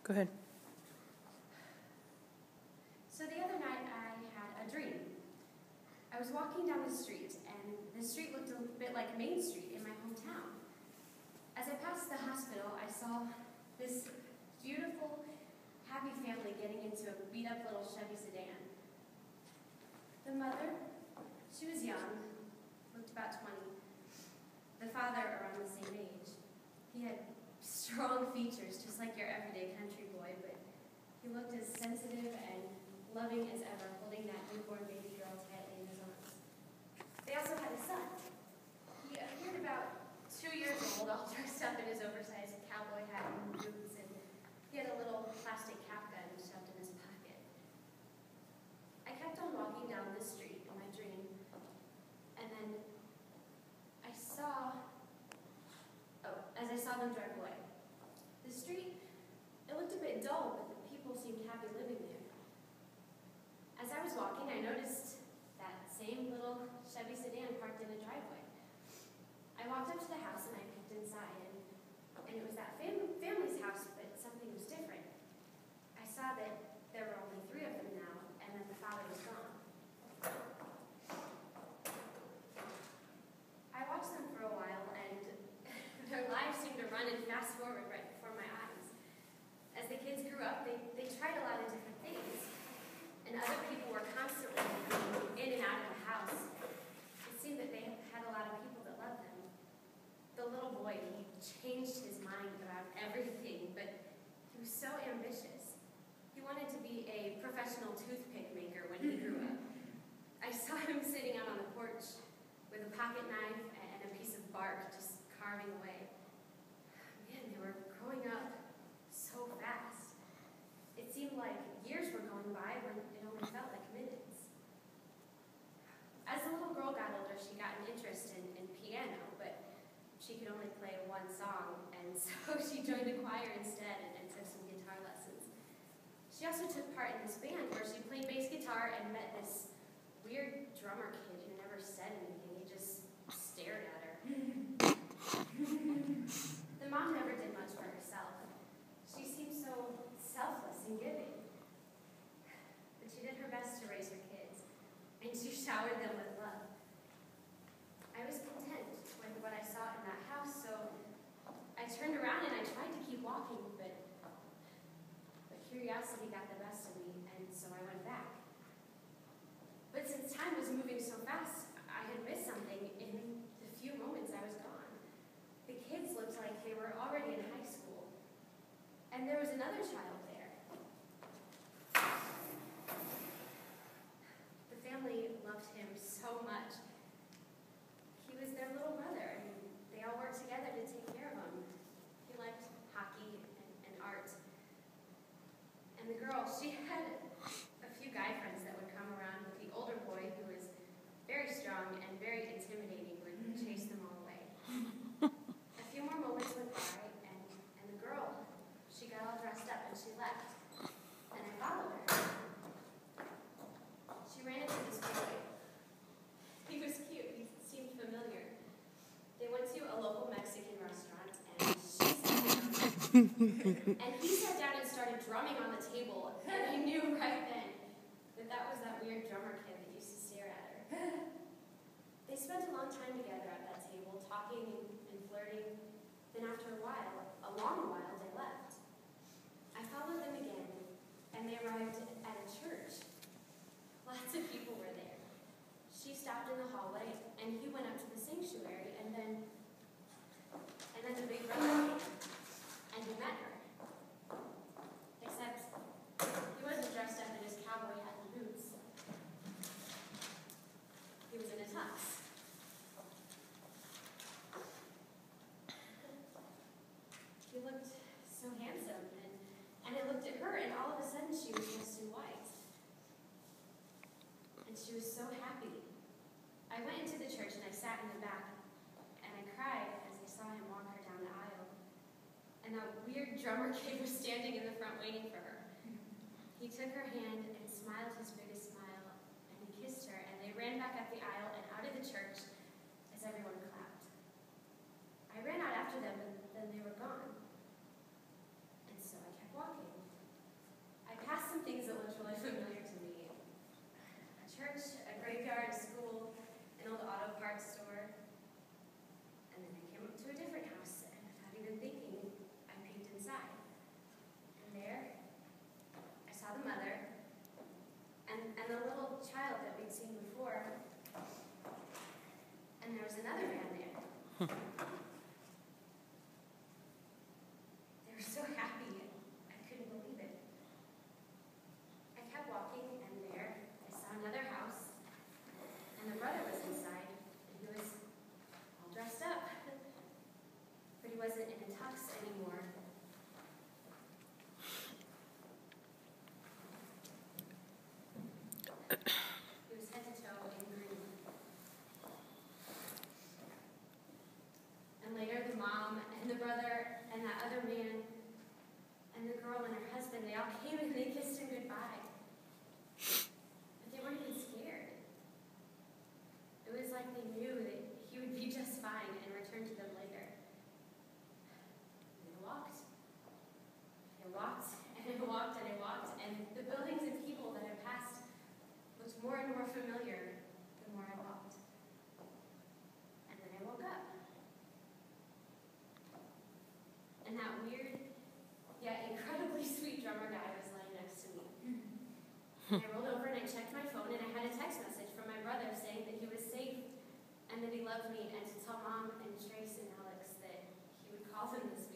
Go ahead. So the other night I had a dream. I was walking down the street, and the street looked a bit like Main Street in my hometown. As I passed the hospital, I saw this beautiful, happy family getting into a beat-up little Chevy sedan. The mother, she was young, looked about 20. The father around the same age. He had strong features, just like your everyday country boy, but he looked as sensitive and loving as ever, holding that newborn baby girl tightly in his arms. They also had a son. He appeared about 2 years old, all dressed up in his oversized cowboy hat and boots, and he had a little plastic cap gun shoved in his pocket. I kept on walking down this street in my dream, and then as I saw them drive away. The street, it looked a bit dull, but the people seemed happy living there. As I was walking, I noticed that same little Chevy sedan parked in a driveway. I walked up to the house and I peeked inside, and it was that family's house, but something was different. I saw that there were only 3 of them now, and that the father was gone. I watched them for a while, and their lives seemed to run and fast forward right before my eyes. As the kids grew up, they tried a lot of different things, and other people were constantly in and out of the house. It seemed that they had a lot of people that loved them. The little boy, he changed his mind about everything, but he was so ambitious. He wanted to be a professional toothpick maker when he grew up. I saw him sitting out on the porch with a pocket knife and a piece of bark just carving away. Man, they were growing up so fast. It seemed like years were going by when it only felt like minutes. As the little girl got older, she got an interest in piano, but she could only play 1 song, and so she joined a choir instead and took some guitar lessons. She also took part in this band where she played bass guitar and met this weird drummer kid who never said anything. He just stared at her. The mom never did much for herself. She seemed so selfless and giving. But she did her best to raise her kids, and she showered them with love. I was content with what I saw in that house, so I turned around and I tried to keep walking, but curiosity got the best of me, and so I went back. But since time was moving so fast, I had missed something in the few moments I was gone. The kids looked like they were already in high school, and there was another child there. The family loved him so much. He was their little brother, and they all worked together to take care of him. He liked hockey and art. And the girl, she had a few guy friends that would come around, but the older boy, who was very strong and very intimidating, would chase them all away. A few more moments went by, and the girl, she got all dressed up and she left. And I followed her. She ran into this boy. He was cute. He seemed familiar. They went to a local Mexican restaurant, and she sat down. And he sat down and started drumming on the table, and I knew right then that was that weird drummer kid that used to stare at her. They spent a long time together at that table, talking and flirting. Then after a long while, they left. I followed them again, and they arrived at a church. Lots of people were there. She stopped in the hallway, and he went up to the sanctuary, and then the big brother came, and he met her. Except he wasn't dressed up in his cowboy hat and boots. He was in a tux. He looked so handsome, and I looked at her, and all of a sudden she was dressed in white. And she was so happy. I went into the church and I sat in the back, and I cried as I saw him walk her down the aisle. And that weird drummer kid was standing in the front waiting for her. He took her hand and smiled his biggest smile, and he kissed her, and they ran back up the aisle and out of the church as everyone clapped. I ran out after them, and then they were gone. And so I kept walking. the brother and that other man and the girl and her husband, they all came and they kissed him goodbye. But they weren't even scared. It was like they knew that he would be just fine and return to them later. And they walked. They walked, and they walked, and they walked, and the buildings and people that I passed looked more and more familiar the more I walked. And then I woke up. And that weird, yet incredibly sweet drummer guy was laying next to me. I rolled over and I checked my phone, and I had a text message from my brother saying that he was safe and that he loved me, and to tell Mom and Trace and Alex that he would call them this